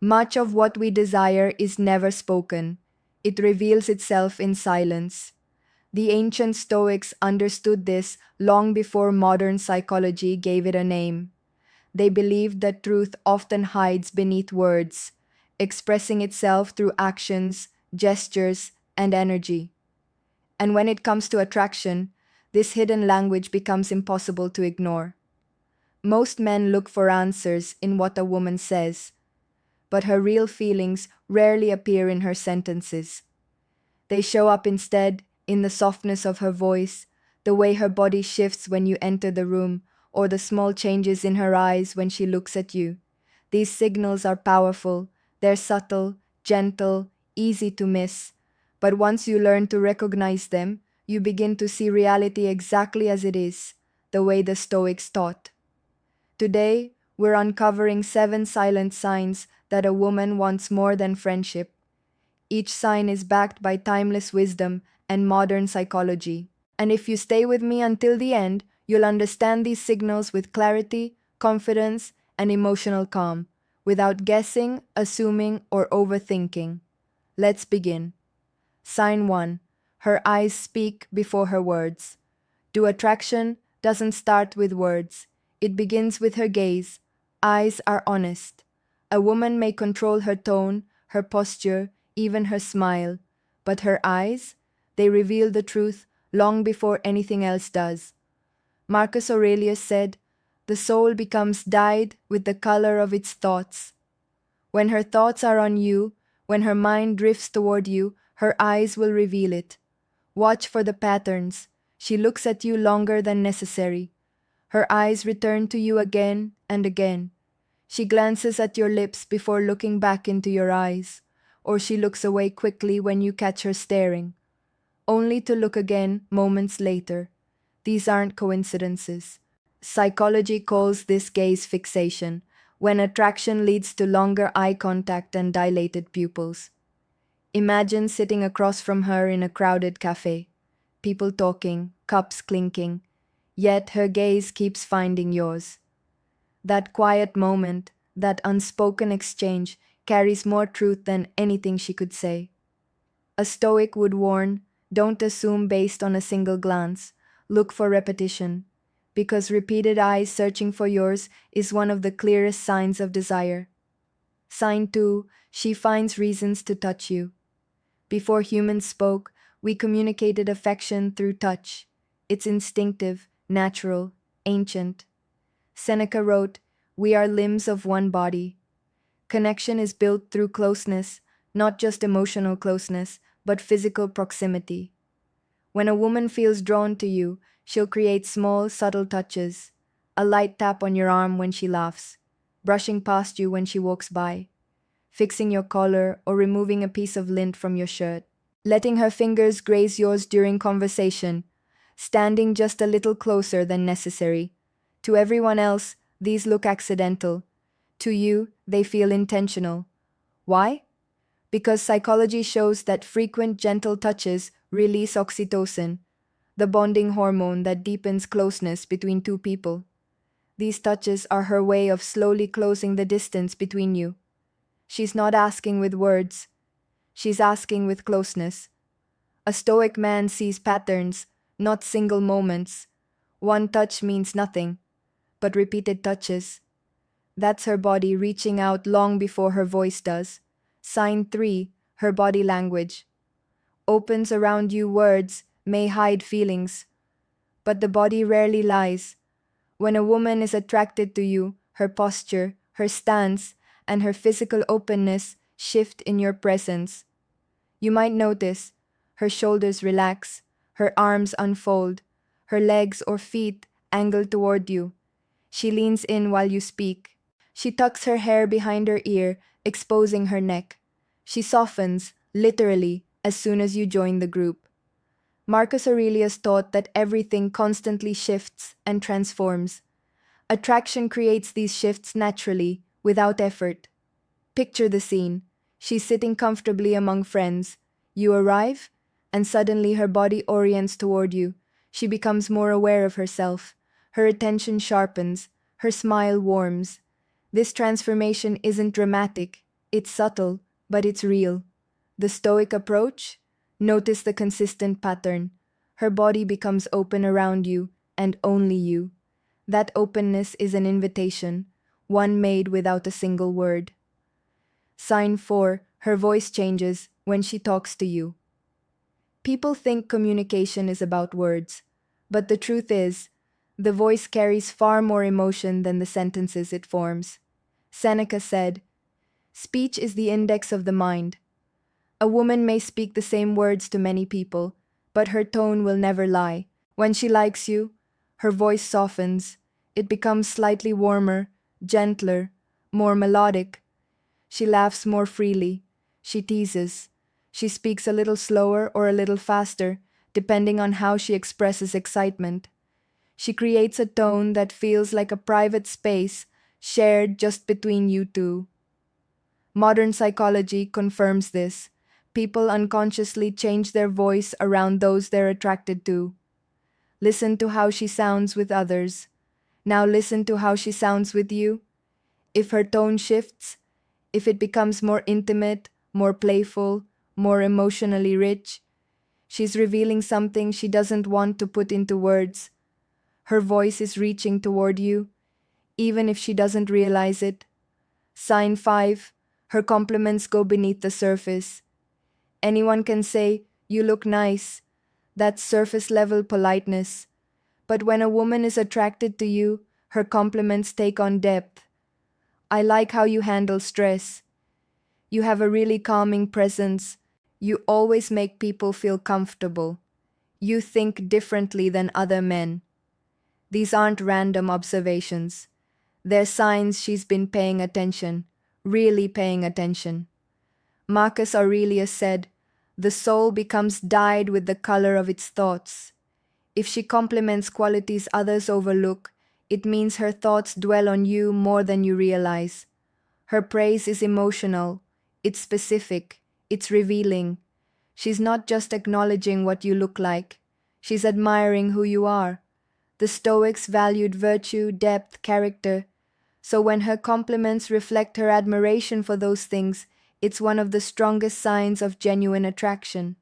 Much of what we desire is never spoken. It reveals itself in silence. The ancient Stoics understood this long before modern psychology gave it a name. They believed that truth often hides beneath words, expressing itself through actions, gestures, and energy. And when it comes to attraction, this hidden language becomes impossible to ignore. Most men look for answers in what a woman says, but her real feelings rarely appear in her sentences. They show up instead in the softness of her voice, the way her body shifts when you enter the room, or the small changes in her eyes when she looks at you. These signals are powerful, they're subtle, gentle, easy to miss. But once you learn to recognize them, you begin to see reality exactly as it is, the way the Stoics taught. Today, we're uncovering 7 silent signs that a woman wants more than friendship. Each sign is backed by timeless wisdom and modern psychology. And if you stay with me until the end, you'll understand these signals with clarity, confidence, and emotional calm, without guessing, assuming, or overthinking. Let's begin. Sign 1. Her eyes speak before her words. To attraction doesn't start with words. It begins with her gaze. Eyes are honest. A woman may control her tone, her posture, even her smile, but her eyes, they reveal the truth long before anything else does. Marcus Aurelius said, "The soul becomes dyed with the color of its thoughts." When her thoughts are on you, when her mind drifts toward you, her eyes will reveal it. Watch for the patterns. She looks at you longer than necessary. Her eyes return to you again and again. She glances at your lips before looking back into your eyes, or she looks away quickly when you catch her staring, only to look again moments later. These aren't coincidences. Psychology calls this gaze fixation, when attraction leads to longer eye contact and dilated pupils. Imagine sitting across from her in a crowded cafe, people talking, cups clinking, yet her gaze keeps finding yours. That quiet moment, that unspoken exchange, carries more truth than anything she could say. A Stoic would warn, don't assume based on a single glance. Look for repetition, because repeated eyes searching for yours is one of the clearest signs of desire. Sign 2, she finds reasons to touch you. Before humans spoke, we communicated affection through touch. It's instinctive, natural, ancient. Seneca wrote, "We are limbs of one body." Connection is built through closeness, not just emotional closeness, but physical proximity. When a woman feels drawn to you, she'll create small, subtle touches. A light tap on your arm when she laughs, brushing past you when she walks by, fixing your collar or removing a piece of lint from your shirt, letting her fingers graze yours during conversation, standing just a little closer than necessary. To everyone else, these look accidental. To you, they feel intentional. Why? Because psychology shows that frequent gentle touches release oxytocin, the bonding hormone that deepens closeness between two people. These touches are her way of slowly closing the distance between you. She's not asking with words. She's asking with closeness. A Stoic man sees patterns, not single moments. One touch means nothing, but repeated touches. That's her body reaching out long before her voice does. Sign 3, her body language. Opens around you words may hide feelings, but the body rarely lies. When a woman is attracted to you, her posture, her stance, and her physical openness shift in your presence. You might notice her shoulders relax, her arms unfold, her legs or feet angle toward you. She leans in while you speak. She tucks her hair behind her ear, exposing her neck. She softens, literally, as soon as you join the group. Marcus Aurelius taught that everything constantly shifts and transforms. Attraction creates these shifts naturally, without effort. Picture the scene. She's sitting comfortably among friends. You arrive, and suddenly her body orients toward you. She becomes more aware of herself. Her attention sharpens. Her smile warms. This transformation isn't dramatic. It's subtle, but it's real. The Stoic approach? Notice the consistent pattern. Her body becomes open around you, and only you. That openness is an invitation, one made without a single word. Sign 4. Her voice changes when she talks to you. People think communication is about words, but the truth is, the voice carries far more emotion than the sentences it forms. Seneca said, "Speech is the index of the mind." A woman may speak the same words to many people, but her tone will never lie. When she likes you, her voice softens. It becomes slightly warmer, gentler, more melodic. She laughs more freely. She teases. She speaks a little slower or a little faster, depending on how she expresses excitement. She creates a tone that feels like a private space shared just between you two. Modern psychology confirms this. People unconsciously change their voice around those they're attracted to. Listen to how she sounds with others. Now listen to how she sounds with you. If her tone shifts, if it becomes more intimate, more playful, more emotionally rich, she's revealing something she doesn't want to put into words. Her voice is reaching toward you, even if she doesn't realize it. Sign 5. Her compliments go beneath the surface. Anyone can say, "You look nice." That's surface level politeness. But when a woman is attracted to you, her compliments take on depth. "I like how you handle stress. You have a really calming presence. You always make people feel comfortable. You think differently than other men." These aren't random observations. They're signs she's been paying attention, really paying attention. Marcus Aurelius said, "The soul becomes dyed with the color of its thoughts." If she compliments qualities others overlook, it means her thoughts dwell on you more than you realize. Her praise is emotional, it's specific, it's revealing. She's not just acknowledging what you look like, she's admiring who you are. The Stoics valued virtue, depth, character. So when her compliments reflect her admiration for those things, it's one of the strongest signs of genuine attraction.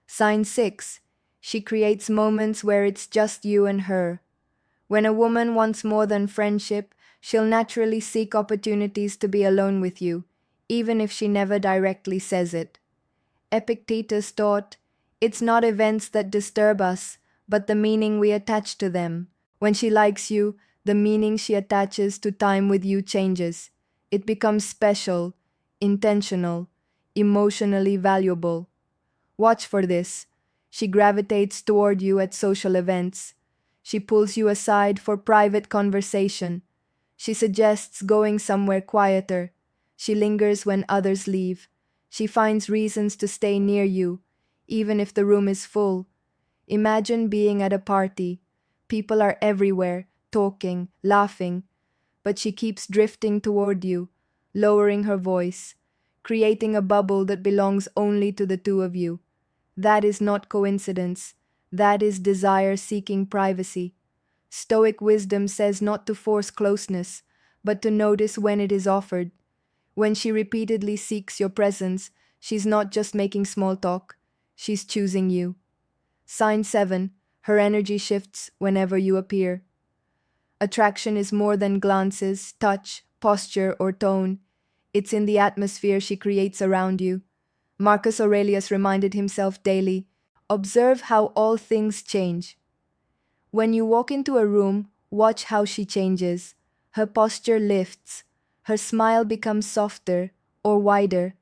Sign 6. She creates moments where it's just you and her. When a woman wants more than friendship, she'll naturally seek opportunities to be alone with you, even if she never directly says it. Epictetus taught, "It's not events that disturb us, but the meaning we attach to them." When she likes you, the meaning she attaches to time with you changes. It becomes special, intentional, emotionally valuable. Watch for this. She gravitates toward you at social events. She pulls you aside for private conversation. She suggests going somewhere quieter. She lingers when others leave. She finds reasons to stay near you, even if the room is full. Imagine being at a party. People are everywhere, talking, laughing, but she keeps drifting toward you, lowering her voice, creating a bubble that belongs only to the two of you. That is not coincidence. That is desire seeking privacy. Stoic wisdom says not to force closeness, but to notice when it is offered. When she repeatedly seeks your presence, she's not just making small talk, she's choosing you. Sign 7. Her energy shifts whenever you appear. Attraction is more than glances, touch, posture, or tone. It's in the atmosphere she creates around you. Marcus Aurelius reminded himself daily, "Observe how all things change." When you walk into a room, watch how she changes. Her posture lifts. Her smile becomes softer or wider.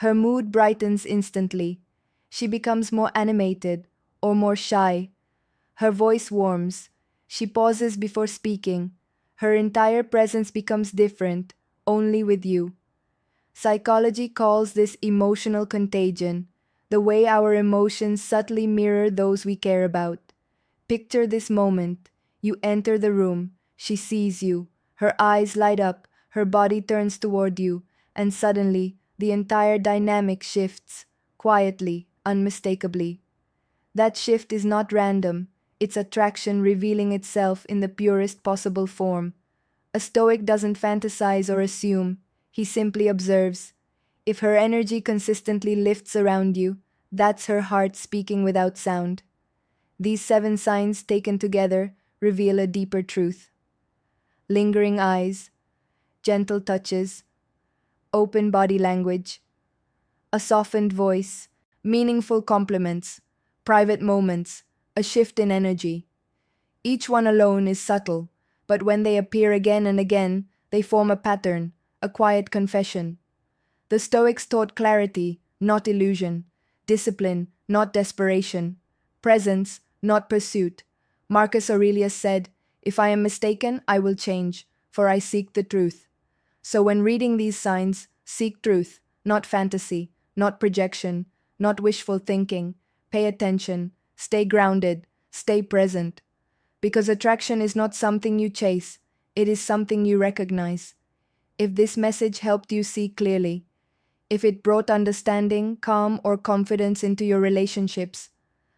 Her mood brightens instantly. She becomes more animated or more shy. Her voice warms. She pauses before speaking. Her entire presence becomes different, only with you. Psychology calls this emotional contagion, the way our emotions subtly mirror those we care about. Picture this moment. You enter the room. She sees you. Her eyes light up. Her body turns toward you. And suddenly, the entire dynamic shifts, quietly, unmistakably. That shift is not random. It's attraction revealing itself in the purest possible form. A Stoic doesn't fantasize or assume. He simply observes. If her energy consistently lifts around you, that's her heart speaking without sound. These 7 signs taken together reveal a deeper truth. Lingering eyes, gentle touches, open body language, a softened voice, meaningful compliments, private moments, a shift in energy. Each one alone is subtle, but when they appear again and again, they form a pattern, a quiet confession. The Stoics taught clarity, not illusion, discipline, not desperation, presence, not pursuit. Marcus Aurelius said, "If I am mistaken, I will change, for I seek the truth." So when reading these signs, seek truth, not fantasy, not projection, not wishful thinking. Pay attention, stay grounded, stay present. Because attraction is not something you chase, it is something you recognize. If this message helped you see clearly, if it brought understanding, calm, or confidence into your relationships,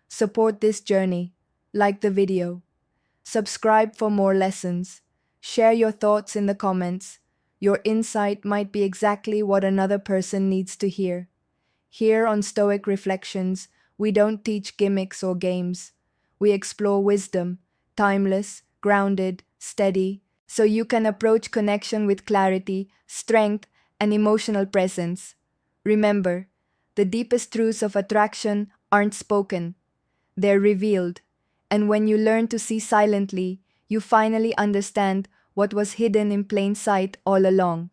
support this journey. Like the video. Subscribe for more lessons. Share your thoughts in the comments. Your insight might be exactly what another person needs to hear. Here on Stoic Reflections, we don't teach gimmicks or games. We explore wisdom, timeless, grounded, steady, so you can approach connection with clarity, strength, and emotional presence. Remember, the deepest truths of attraction aren't spoken, they're revealed. And when you learn to see silently, you finally understand what was hidden in plain sight all along.